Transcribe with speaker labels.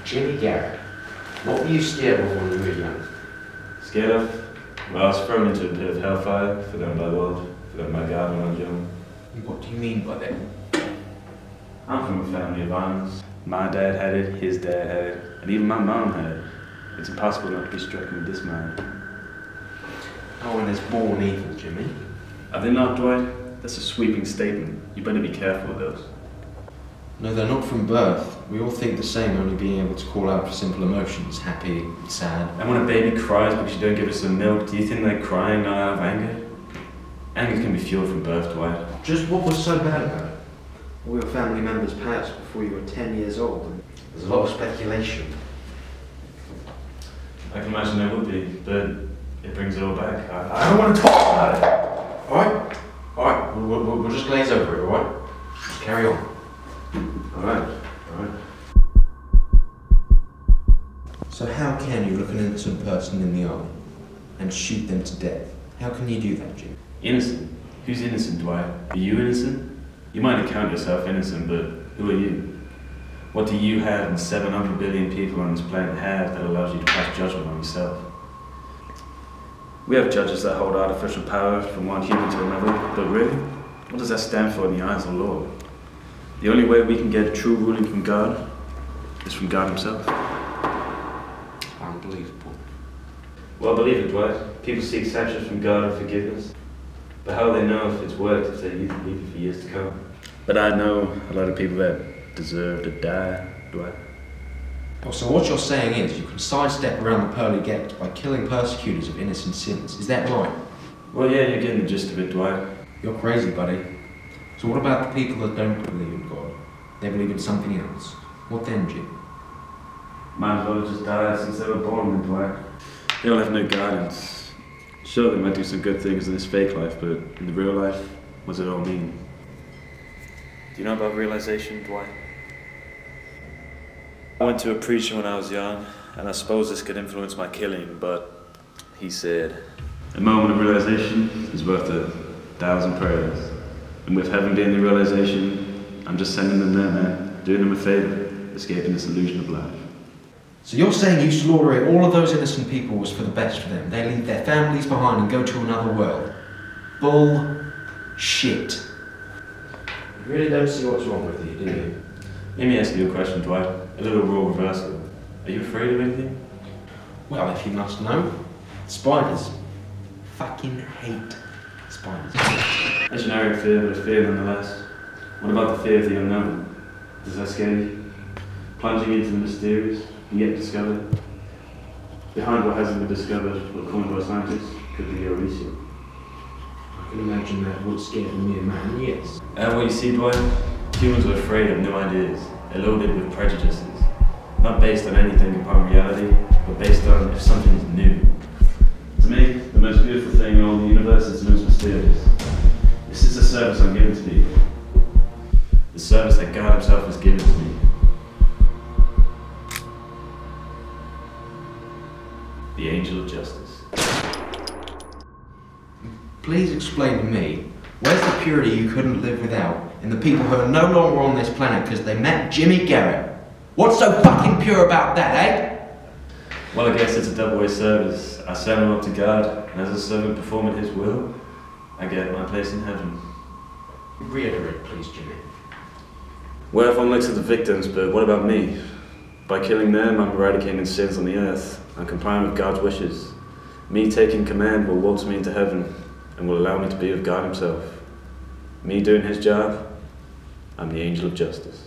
Speaker 1: Jimmy Garrett. What were you scared of when you were young?
Speaker 2: Scared of? Well, I was thrown into a pit of hellfire for them by God, for them by God when I was young.
Speaker 1: What do you mean by that?
Speaker 2: I'm from a family of violence. My dad had it, his dad had it, and even my mom had it. It's impossible not to be struck with this mind.
Speaker 1: Oh, and there's born evil, Jimmy.
Speaker 2: Are they not, Dwight? That's a sweeping statement. You better be careful with those.
Speaker 1: No, they're not from birth. We all think the same, only being able to call out for simple emotions, happy, sad.
Speaker 2: And when a baby cries because you don't give it some milk, do you think they're crying not out of anger? Anger can be fueled from birth, Dwight.
Speaker 1: Just what was so bad about it? All your family members passed before you were 10 years old. There's a lot of speculation.
Speaker 2: I can imagine there would be, but it brings it all back. I don't want to talk about it.
Speaker 1: Alright? Alright, we'll just glaze over it, alright? Just carry on. Alright, alright. So how can you look an innocent person in the eye and shoot them to death? How can you do that, Jim?
Speaker 2: Innocent? Who's innocent, Dwight? Are you innocent? You might account yourself innocent, but who are you? What do you have and 700 billion people on this planet have that allows you to pass judgment on yourself? We have judges that hold artificial power from one human to another, but really, what does that stand for in the eyes of the Lord? The only way we can get true ruling from God is from God himself.
Speaker 1: Unbelievable.
Speaker 2: Well, believe it, Dwight. People seek sanctions from God and forgiveness. But how will they know if it's worked if they leave it for years to come? But I know a lot of people that deserve to die, Dwight.
Speaker 1: Oh, so what you're saying is you can sidestep around the pearly gates by killing persecutors of innocent sins. Is that right?
Speaker 2: Well, yeah, you're getting the gist of it, Dwight.
Speaker 1: You're crazy, buddy. So what about the people that don't believe in God? They believe in something else. What then, Jim?
Speaker 2: Might as well have just died since they were born, Dwight. They don't have no guidance. Sure, they might do some good things in this fake life, but in the real life, what does it all mean? Do you know about realization, Dwight? I went to a preacher when I was young, and I suppose this could influence my killing, but he said, a moment of realization is worth 1,000 prayers. And with heaven being the realization, I'm just sending them there, man, doing them a favor, escaping this illusion of life.
Speaker 1: So you're saying you slaughtering all of those innocent people was for the best for them? They leave their families behind and go to another world? Bullshit. You really don't see what's wrong with you, do you?
Speaker 2: Let me ask you a question, Dwight. A little role reversal. Are you afraid of anything?
Speaker 1: Well, if you must know, spiders. Fucking hate spiders.
Speaker 2: A generic fear, but a fear nonetheless. What about the fear of the unknown? Does that scare you? Plunging into the mysterious, and yet discovered. Behind what hasn't been discovered, according to our scientists, could be your issue.
Speaker 1: I can imagine that would scare the mere man, yes.
Speaker 2: What you see, Dwight? Humans are afraid of new ideas. They're loaded with prejudices. Not based on anything upon reality, but based on if something is new. To me, the most beautiful thing in all the universe is the most mysterious. This is the service I'm giving to people. The service that God himself has given to me. The angel of justice.
Speaker 1: Please explain to me, where's the purity you couldn't live without in the people who are no longer on this planet because they met Jimmy Garrett? What's so fucking pure about that, eh?
Speaker 2: Well, I guess it's a double-way service. I serve him up to God, and as a servant performing his will, I get my place in heaven.
Speaker 1: Reiterate, please, Jimmy.
Speaker 2: Well, everyone looks at the victims, but what about me? By killing them, I'm eradicating sins on the earth. I'm complying with God's wishes. Me taking command will waltz me into heaven and will allow me to be with God himself. Me doing his job, I'm the angel of justice.